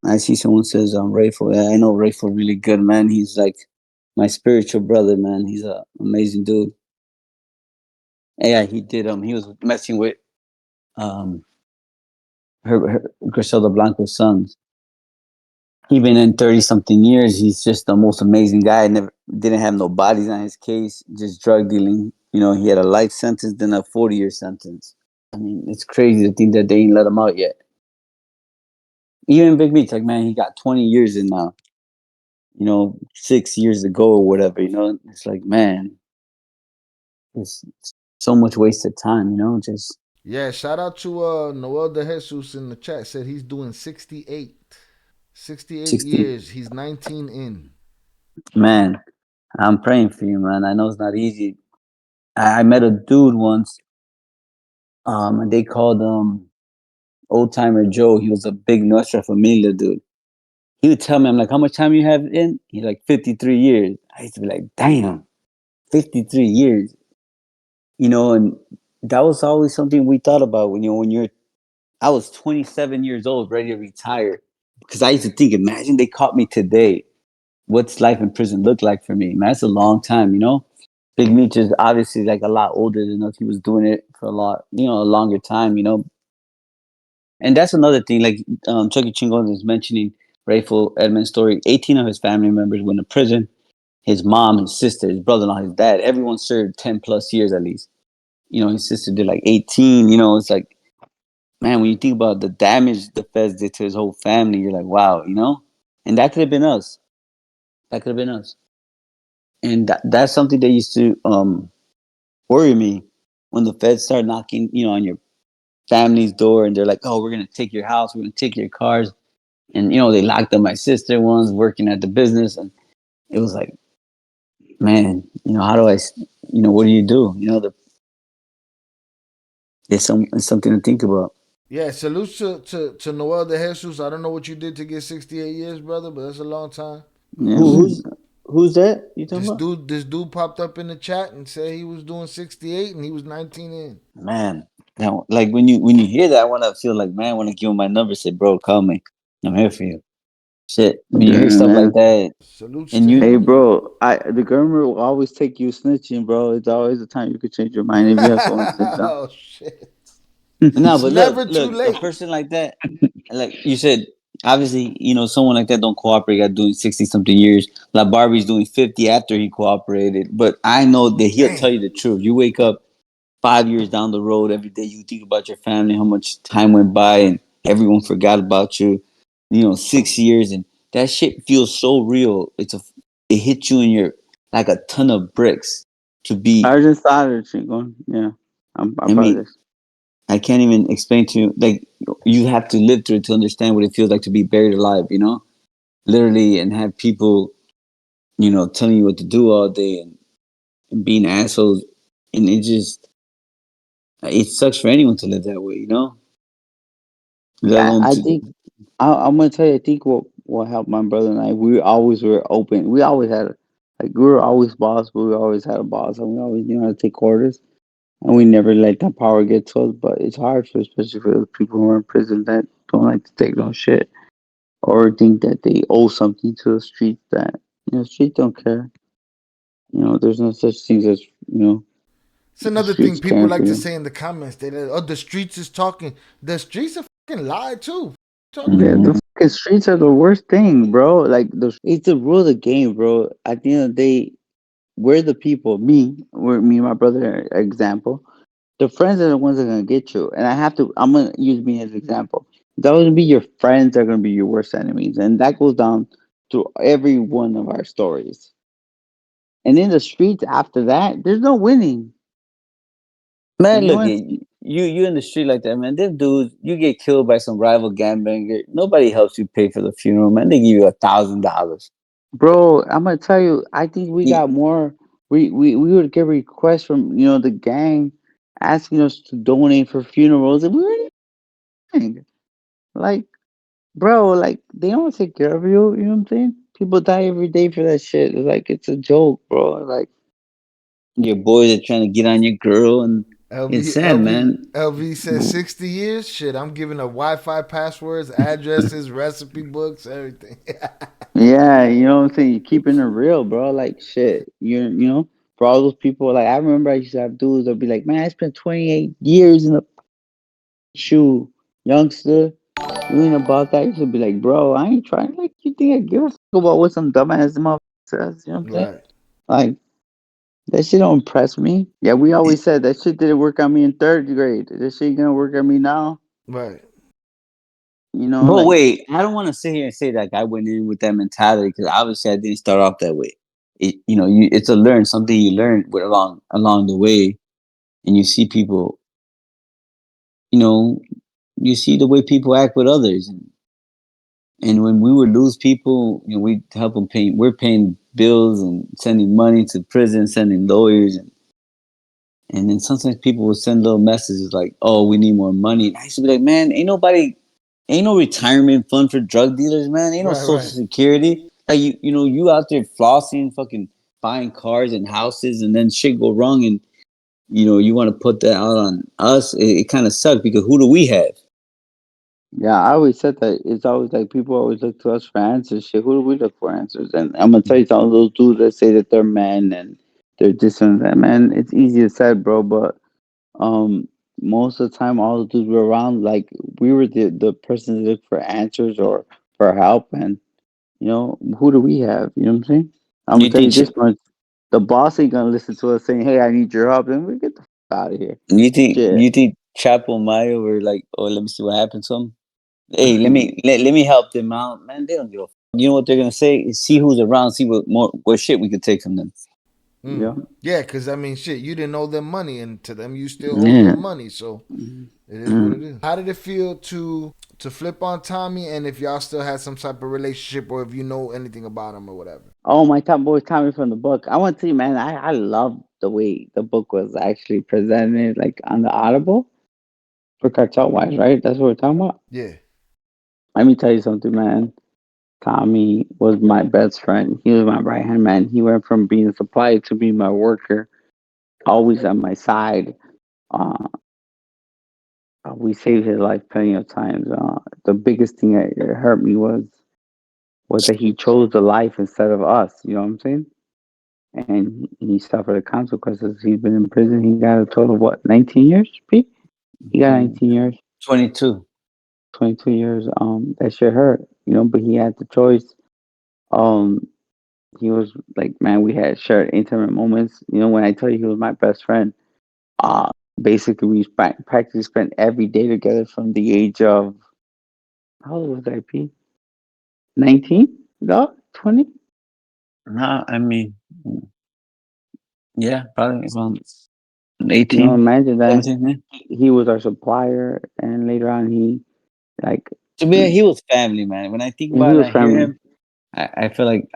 I see someone says Rayful. Yeah, I know Rayful really good, man. He's like my spiritual brother, man. He's a amazing dude. Yeah, he did. He was messing with um her Griselda Blanco's sons. He been in 30 something years. He's just the most amazing guy. Never didn't have no bodies on his case. Just drug dealing. He had a life sentence, then a 40-year sentence. I mean, it's crazy to think that they ain't let him out yet. Even Big Meat's like, man, he got 20 years in now. 6 years ago or whatever. It's like, man, it's so much wasted time. Just Yeah, shout out to Noel De Jesus in the chat. Said he's doing 68. 68 16. years. He's 19 in. Man, I'm praying for you, man. I know it's not easy. I met a dude once. And they called Old Timer Joe. He was a big Nuestra Familia dude. He would tell me, I'm like, how much time you have in? He's like, 53 years. I used to be like, damn, 53 years. And that was always something we thought about I was 27 years old, ready to retire. Because I used to think, imagine they caught me today. What's life in prison look like for me? Man, that's a long time. Big Meech is obviously like a lot older than us. He was doing it for a longer time. And that's another thing. Like Chucky Chingon is mentioning Rayful Edmonds' story. 18 of his family members went to prison. His mom, his sister, his brother-in-law, his dad, everyone served 10 plus years at least. His sister did like 18. It's like, man, when you think about the damage the feds did to his whole family, you're like, wow. And that could have been us. That could have been us. And that's something that used to worry me when the feds start knocking, on your family's door and they're like, oh, we're going to take your house, we're going to take your cars. And, they locked up my sister once working at the business. And it was like, man, how do what do you do? It's something to think about. Yeah, salute to Noel De Jesus. I don't know what you did to get 68 years, brother, but that's a long time. Yeah, Who, man. who's that you talking about? This dude popped up in the chat and said he was doing 68 and he was 19 in. Man. Now, like when you hear that, I want to feel like, man, I want to give him my number. Say, bro, call me. I'm here for you. Shit. When you hear Damn, stuff like man. that, Salutes and to Hey, him, man. bro, the government will always take you snitching, bro. It's always a time you could change your mind if you have someone snitch on. Oh shit! no, It's but look, never too look, a late. person like that, like you said, obviously, someone like that don't cooperate. Got doing 60 something years. Like Barbie's doing 50 after he cooperated. But I know that he'll tell Damn. you the truth. You wake up 5 years down the road every day. You think about your family, how much time went by, and everyone forgot about you. 6 years, and that shit feels so real. It hits you in your like a ton of bricks. To be, I just started going. Yeah, I'm I about mean, this. I can't even explain to you. Like, you have to live through it to understand what it feels like to be buried alive. Literally, and have people, telling you what to do all day and being assholes, and it sucks for anyone to live that way. Let Yeah, alone I to. think I'm gonna tell you. I think what helped my brother and I. We always were open. We always had like we were always boss, but we always had a boss, and we always knew how to take orders. And we never let that power get to us. But it's hard for, especially for the people who are in prison that don't like to take no shit or think that they owe something to the streets. That streets don't care. There's no such things as It's the another thing streets people caring for like to you. say in the comments. They like, oh, the streets is talking. The streets are fucking lie too. Talking Yeah, about. the Mhm. fucking streets are the worst thing, bro. Like it's the rule of the game, bro. At the end of the day, we're the people. Me and my brother, example. The friends are the ones that are gonna get you, and I'm gonna use me as an example. Those gonna be your friends are gonna be your worst enemies, and that goes down through every one of our stories. And in the streets after that, there's no winning. Man, You look, want you in the street like that, man. Them dudes, you get killed by some rival gangbanger. Nobody helps you pay for the funeral, man. They give you $1,000. Bro, I'm gonna tell you, I think we got more. We would get requests from the gang asking us to donate for funerals, and we were doing like, bro, like they don't take care of you. You know what I'm saying? People die every day for that shit. It's like it's a joke, bro. Like, Your boys are trying to get on your girl, and It's LV sad, LV man. LV says 60 years. Shit, I'm giving up Wi-Fi passwords, addresses, recipe books, everything. Yeah, you know what I'm saying? You're keeping it real, bro. Like shit. For all those people, like I remember I used to have dudes that'd be like, man, I spent 28 years in a shoe, youngster. You ain't about that. You should be like, bro, I ain't trying. Like, you think I give a fuck about what some dumbass motherfucker says? You know what I'm saying? Right, Like, that shit don't impress me. Yeah, we always said that shit didn't work on me in third grade. This shit gonna work on me now. right, But Like, wait, I don't want to sit here and say that I went in with that mentality because obviously I didn't start off that way. It's a learn something you learn with along the way, and you see people, you know, you see the way people act with others, and when we would lose people, we help them pay. We're paying bills and sending money to prison, sending lawyers, and then sometimes people would send little messages like, "Oh, we need more money." And I used to be like, "Man, ain't no retirement fund for drug dealers, man. Ain't no right, social right, security. Like you out there flossing, fucking buying cars and houses, and then shit go wrong, and you want to put that out on us. It kind of sucks because who do we have? yeah, I always said that. It's always like people always look to us for answers. Shit, who do we look for answers? And I'm gonna tell you, some of those dudes that say that they're men and they're this and that, man. It's easier said, bro, but most of the time, all the dudes were around, like we were the person to look for answers or for help, and who do we have? You know what I'm saying? I'm gonna You tell you think this much: the boss ain't gonna listen to us saying, "Hey, I need your help." Then we get the out of here. you think Shit. you think Chapo and Mayo were like, oh, let me see what happened to him. Hey, let me help them out, man. They don't give a. You know what they're gonna say? See who's around. See what shit we could take from them. mm. Yeah. Yeah, because I mean, shit, you didn't owe them money, and to them, you still owe Yeah. them money. So it is what Mm. it is. How did it feel to flip on Tommy, and if y'all still had some type of relationship, or if you know anything about him or whatever? Oh, my top boy Tommy from the book. I want to tell you, man. I love the way the book was actually presented, like on the Audible for cartel wise, right? That's what we're talking about. Yeah. Let me tell you something, man. Tommy was my best friend. He was my right hand man. He went from being a supplier to being my worker, always at my side. Uh, we saved his life plenty of times. The biggest thing that hurt me was that he chose the life instead of us. You know what I'm saying? And he suffered the consequences. He's been in prison. He got a total of what, 19 years, Pete? He got 19 years, 22. 22 years. That shit hurt, but he had the choice. Um, he was like, man, we had shared intimate moments. When I tell you he was my best friend, uh, basically we practically spent every day together from the age of, how old was I, Pete? 19? No, 20? No, I mean, yeah, probably around 18, Imagine that 17. Yeah. he was our supplier, and later on like, To me, he was family, man. When I think and he about it, was I hear family. him. I feel like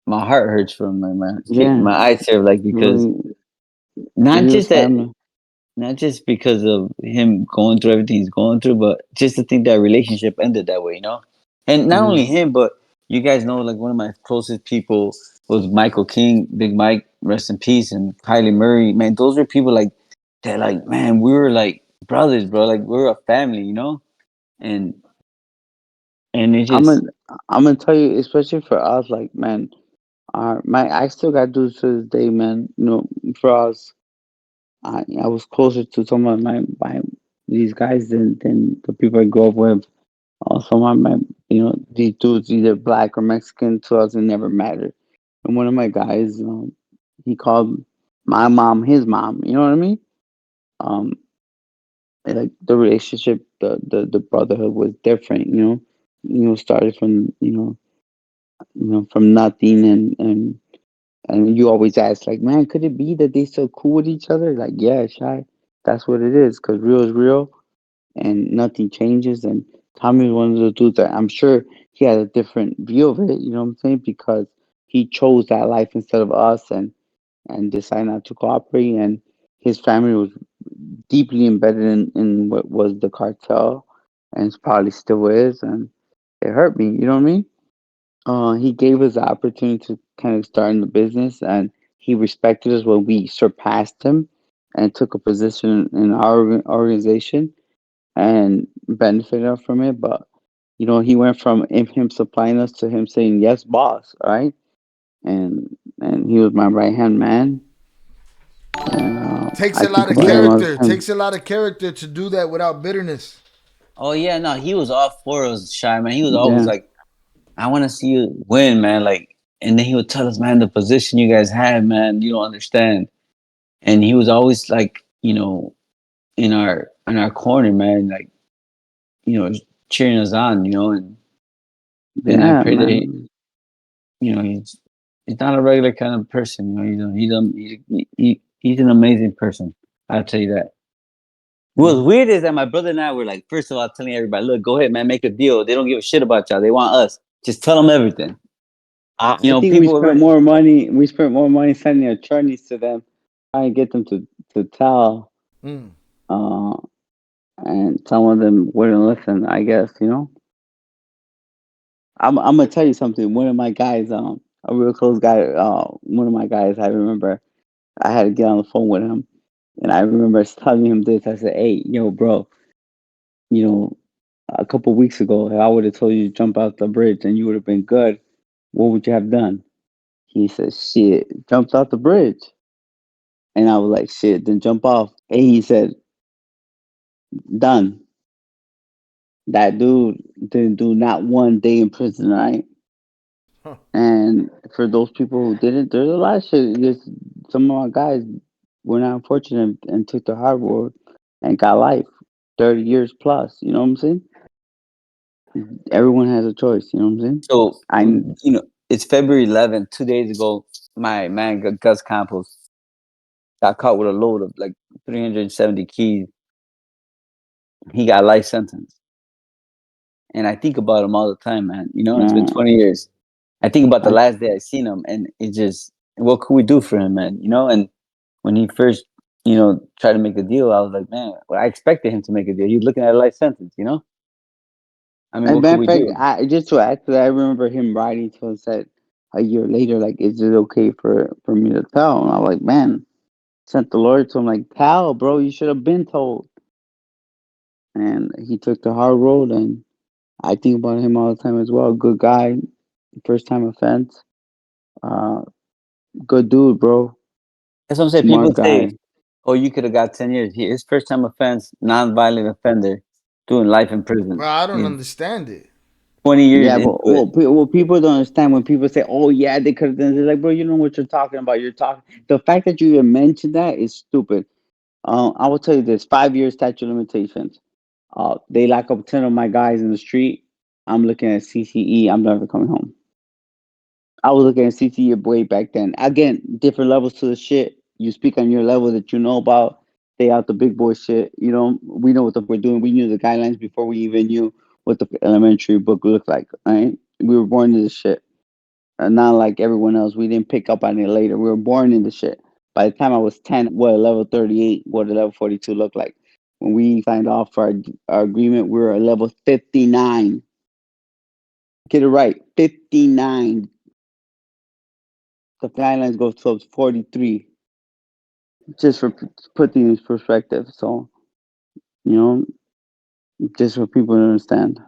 my heart hurts for him. Yeah, My eyes tear like because he, not he was just that, family. not just because of him going through everything he's going through, but just to think that relationship ended that way, And not Yeah. only him, but you guys know, like one of my closest people was Michael King, Big Mike, rest in peace, and Kylie Murray. Man, those were people like that. Like, man, we were like brothers, bro. Like we were a family. And it I'm just gonna I'm gonna tell you, especially for us, like man, I still got dudes to this day, man. For us, I was closer to some of my these guys than the people I grew up with. Some of my these dudes either black or Mexican to us, it never mattered. And one of my guys, he called my mom his mom. You know what I mean? Um, and, like the relationship, the brotherhood was different. Started from from nothing, and you always ask like, man, could it be that they still cool with each other? Like, yeah, shy. That's what it is, because real is real, and nothing changes. And Tommy was one of those dudes that I'm sure he had a different view of it. You know what I'm saying? Because he chose that life instead of us, and decided not to cooperate. And his family was deeply embedded in what was the cartel, and it's probably still is. And it hurt me. You know what I mean? He gave us the opportunity to kind of start in the business, and he respected us when we surpassed him. and took a position in our organization and benefited from it. But he went from him supplying us to him saying yes, boss, right? And he was my right hand man, and Takes I a think lot of about Yeah. him all the character. time. Takes a lot of character to do that without bitterness. Oh yeah, no, he was all for us, shy man. He was always Yeah, like, I want to see you win, man. Like, and then he would tell us, man, the position you guys had, man, you don't understand. And he was always like, in our corner, man, like, cheering us on, and I yeah, pray that man. he's not a regular kind of person. He's an amazing person. I'll tell you that. What's weird is that my brother and I were like, first of all, telling everybody, look, go ahead, man, make a deal. They don't give a shit about y'all. They want us. Just tell them everything. I think we People were spent ready. more money. We spent more money sending attorneys to them, trying to get them to tell. Mm. Uh, and some of them wouldn't listen. I guess I'm gonna tell you something. One of my guys, a real close guy, one of my guys, I remember I had to get on the phone with him, and I remember telling him this. I said, "Hey, yo, bro, you know, a couple weeks ago, if I would have told you to jump out the bridge and you would have been good, what would you have done?" He said, "Shit, jumped out the bridge." And I was like, "Shit, then jump off." And he said, "Done." That dude didn't do not one day in prison, right? Huh. And for those people who didn't, there's a lot of shit. Just some of my guys were not unfortunate and took the hard road and got life, 30 years plus. You know what I'm saying? Everyone has a choice. You know what I'm saying? So, I it's February 11th, 2 days ago. My man, Gus Campos, got caught with a load of like 370 keys. He got life sentence. And I think about him all the time, man. It's been uh, 20 years. I think about the I last day I seen him, and it just, what could we do for him, man? And when he first, tried to make a deal, I was like, man, well, I expected him to make a deal. He's looking at a life sentence. I mean, As a what could matter of we fact, do? I just to add to that, I remember him writing to us that a year later, like, is it okay for me to tell? And I was like, man, sent the lawyer to him like, tell, bro, you should have been told. And he took the hard road, and I think about him all the time as well. Good guy, first time offense, uh, good dude, bro, That's what I'm saying. smart People say, guy. oh, you could have got 10 years. His first time offense, non-violent offender, doing life in prison. Bro, I don't He's understand it. 20 years Yeah, but into it. what people don't understand when people say, "Oh yeah, they could have done," they're like, "Bro, you know what you're talking about? You're talking." The fact that you even mentioned that is stupid. I will tell you this: 5 years statute of limitations. They lock up 10 of my guys in the street. I'm looking at CCE. I'm never coming home. I was looking at CCE way back then. Again, different levels to the shit. You speak on your level that you know about. Stay out the big boy shit. We know what the we're doing. We knew the guidelines before we even knew what the elementary book looked like. Right? We were born into this shit. Not like everyone else. We didn't pick up on it later. We were born in the shit. By the time I was 10, what a level 38, what a level 42 looked like. When we signed off for our agreement, we were at level 59. Get it right, 59. The guidelines go to 43. Just for put things in perspective. So, you know, just for people to understand.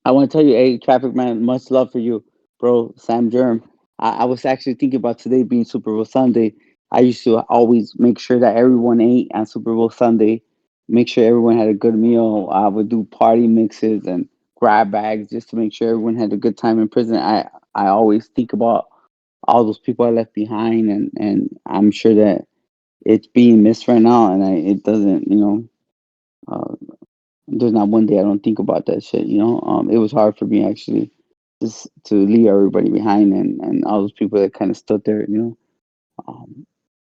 I want to tell you, hey, traffic man, much love for you, bro. Sam Germ. I was actually thinking about today being Super Bowl Sunday. I used to always make sure that everyone ate on Super Bowl Sunday, make sure everyone had a good meal. I would do party mixes and grab bags just to make sure everyone had a good time in prison. I always think about all those people I left behind, and I'm sure that it's being missed right now, and it doesn't, uh, there's not one day I don't think about that shit. It was hard for me actually, just to leave everybody behind and all those people that kind of stood there.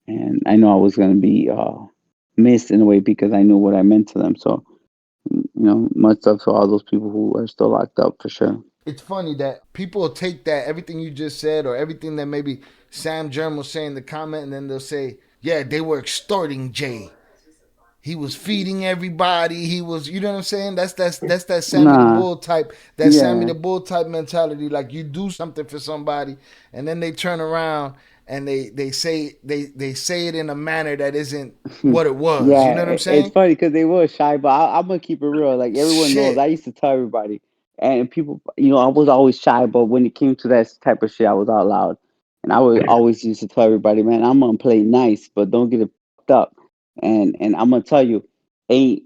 And I know I was gonna be missed in a way because I knew what I meant to them. So much love to all those people who are still locked up for sure. It's funny that people take that everything you just said or everything that maybe Sam Germ was saying in the comment, and then they'll say, "Yeah, they were extorting Jay. He was feeding everybody. He was, you know what I'm saying? That's that Sammy the Nah, Bull type, Sammy yeah, the Bull type mentality. Like you do something for somebody, and then they turn around and they say it in a manner that isn't what it was. You Yeah, know what I'm it's saying? funny because they were shy, but I'm gonna keep it real. Like everyone knows, I Shit. used to tell everybody, and people, I was always shy, but when it came to that type of shit, I was out loud, and I would always used to tell everybody, man, I'm gonna play nice, but don't get it fucked up, and I'm gonna tell you, ain't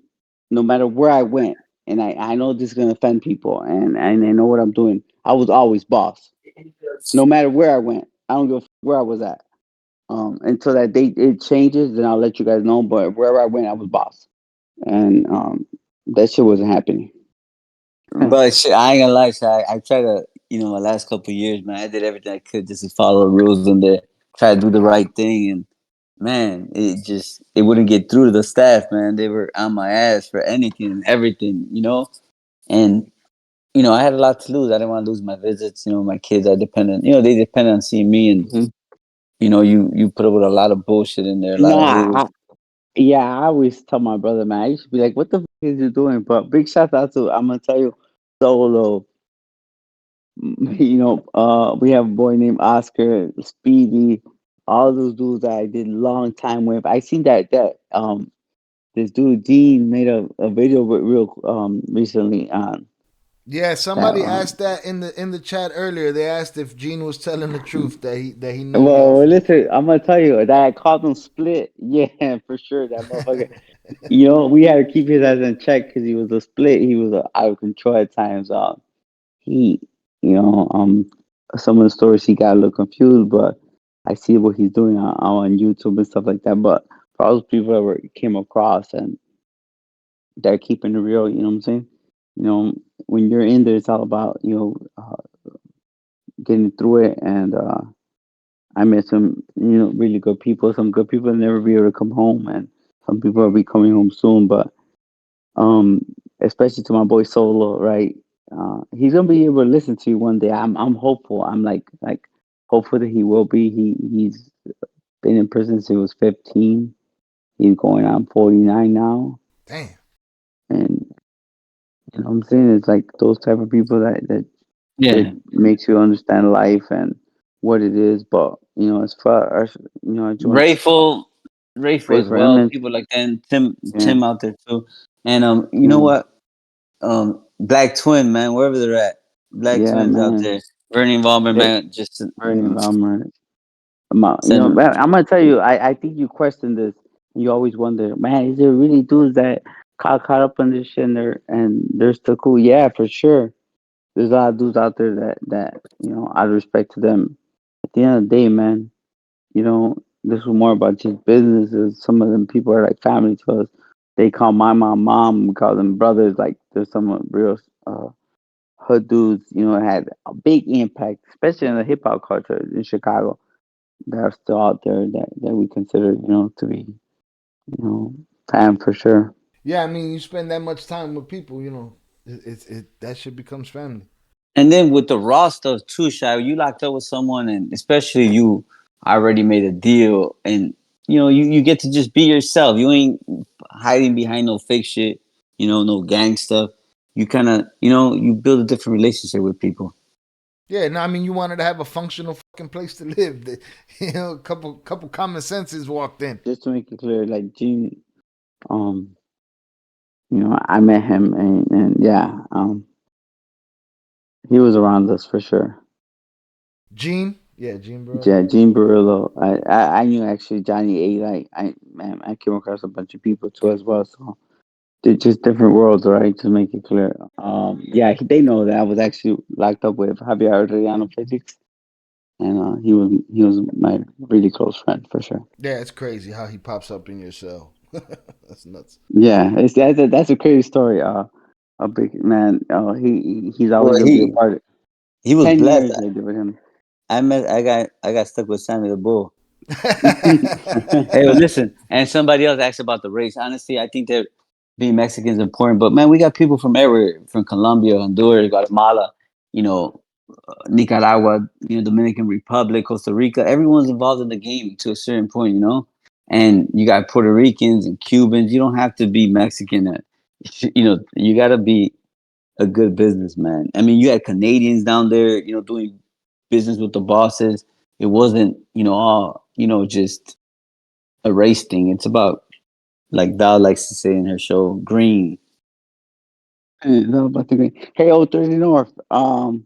no matter where I went, and I know this is gonna offend people, and I know what I'm doing. I was always boss, no matter where I went. I don't give a where I was at. Until that date it changes, then I'll let you guys know. But wherever I went, I was boss, and that shit wasn't happening. But shit, I ain't gonna lie, shit, I try to, my last couple of years, man, I did everything I could just to follow the rules and try to do the right thing. And man, it wouldn't get through to the staff, man. They were on my ass for anything and everything. And I had a lot to lose. I didn't want to lose my visits. My kids are dependent. They depend on seeing me, and Mhm. you put up with a lot of bullshit in there, a No, lot of haters. yeah, I always tell my brother, man. I used to be like, "What the fuck is you doing?" But big shout out to, I'm gonna tell you, Solo. We have a boy named Oscar, Speedy, all those dudes that I did a long time with. I seen that this dude Dean made a video with real recently on Yeah, that. somebody asked that in the chat earlier. They asked if Gene was telling the truth that he knew y'all Well, from. listen, I'm gonna tell you that I called him split. Yeah, for sure. That motherfucker. We had to keep his ass in check because he was a split. He was out of control at times. He, you know, some of the stories he got a little confused, but I see what he's doing on YouTube and stuff like that. But for all those people that came across and they're keeping it real, you know what I'm saying? You know, when you're in there, it's all about getting through it and. I met some, really good people. Some good people that never be able to come home, and some people will be coming home soon. But um, especially to my boy Solo, right? He's gonna be able to listen to you one day. I'm hopeful. I'm like hopeful that he will be. He's been in prison since he was 15. He's going on 49 now, Damn. and you know what I'm saying. It's like those type of people that Yeah, makes you understand life and what it is. But as far as I just want to Rayful, Rayful pray as for well. Emmett. People like that, and Tim, Yeah. Tim out there too. And you know Yeah, what? Black Twin, man, wherever they're at, Black yeah, Twins out man. there. Bernie Involvement, They man, just very environment. send. I'm gonna tell you. I think you question this. You always wonder, man, is there really dudes that caught up on this shit and they're still cool? Yeah, for sure. There's a lot of dudes out there that out of respect to them. At the end of the day, man, this was more about just businesses. Some of them people are like family to us. They call my mom. We call them brothers. Like there's some real hood dudes, had a big impact, especially in the hip hop culture in Chicago. That are still out there that we consider, to be, fam for sure. Yeah, I mean, you spend that much time with people, that shit becomes family. And then with the raw stuff too, Shy, you locked up with someone, and especially you already made a deal, and you get to just be yourself. You ain't hiding behind no fake shit, no gang stuff. You kind of, you build a different relationship with people. Yeah, no, I mean, you wanted to have a functional fucking place to live. A couple common senses walked in. Just to make it clear, like Gene, um, I met him and yeah, he was around us for sure. Gene, yeah, Gene Yeah, Borello. Gene Barillo. I knew actually Johnny A. Like I came across a bunch of people too as well. So they're just different worlds, right? To make it clear. Yeah, they know that I was actually locked up with Javier Arrellano Felix, and he was my really close friend for sure. Yeah, it's crazy how he pops up in your cell. That's nuts. Yeah, that's a crazy story. A big man. He's always Well, gonna be a part of. he was 10 years blessed. I did with him. I got stuck with Sammy the Bull. Hey, well, listen, and somebody else asked about the race. Honestly, I think that being Mexican is important, but man, we got people from everywhere, from Colombia, Honduras, Guatemala, you know, Nicaragua, Dominican Republic, Costa Rica. Everyone's involved in the game to a certain point. And you got Puerto Ricans and Cubans. You don't have to be Mexican. You got to be a good businessman. I mean, you had Canadians down there, doing business with the bosses. it wasn't, all, just a race thing. It's about, like Val likes to say in her show, green. And that was about the green. Hey, old 30 North. Well,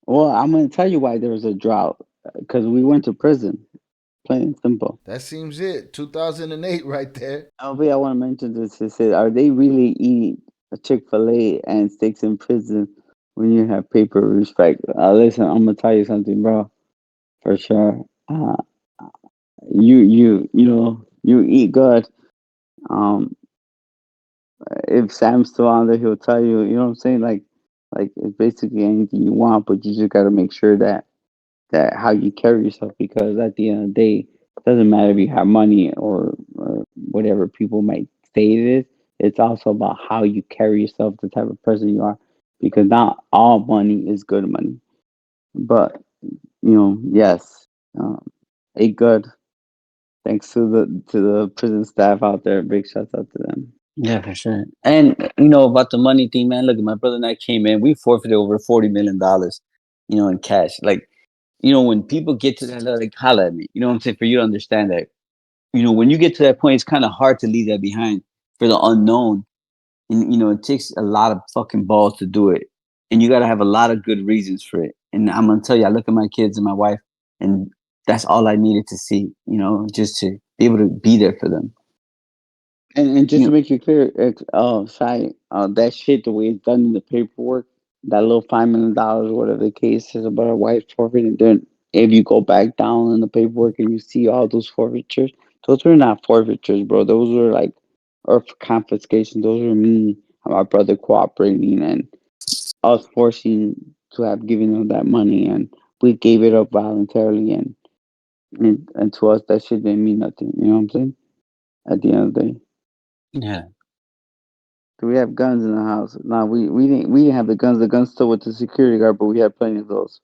I'm gonna tell you why there was a drought. Because we went to prison. Plain and simple. That seems it. 2008 right there. LB, I want to mention this. It said, are they really eating a Chick-fil-A and steaks in prison when you have paper respect? Listen, I'm gonna tell you something, bro. For sure. You eat good. Um, if Sam's still on there, he'll tell you. You know what I'm saying? Like it's basically anything you want, but you just got to make sure that how you carry yourself, because at the end of the day, it doesn't matter if you have money or whatever people might say it is. It's also about how you carry yourself, the type of person you are, because not all money is good money. But yes, um, ate good. Thanks to the prison staff out there. Big shout out to them. Yeah, for sure. And about the money thing, man. Look, my brother and I came in. We forfeited over $40 million, in cash. Like, when people get to that, level, like, holla at me. You know what I'm saying? For you to understand that, when you get to that point, it's kind of hard to leave that behind for the unknown. And it takes a lot of fucking balls to do it, and you got to have a lot of good reasons for it. And I'm gonna tell you, I look at my kids and my wife, and that's all I needed to see. Just to be able to be there for them. And just to You make it clear, Shy, that shit, the way it's done in the paperwork, that little $5 million, whatever the case is about a wife forfeit, and then if you go back down in the paperwork and you see all those forfeitures, those were not forfeitures, bro. Those were like earth confiscation. Those were me and my brother cooperating and us forcing to have given them that money, and we gave it up voluntarily, and to us that shit didn't mean nothing. You know what I'm saying? At the end of the day. yeah. Do we have guns in the house? No, we didn't have the guns. The guns still with the security guard, but we had plenty of those.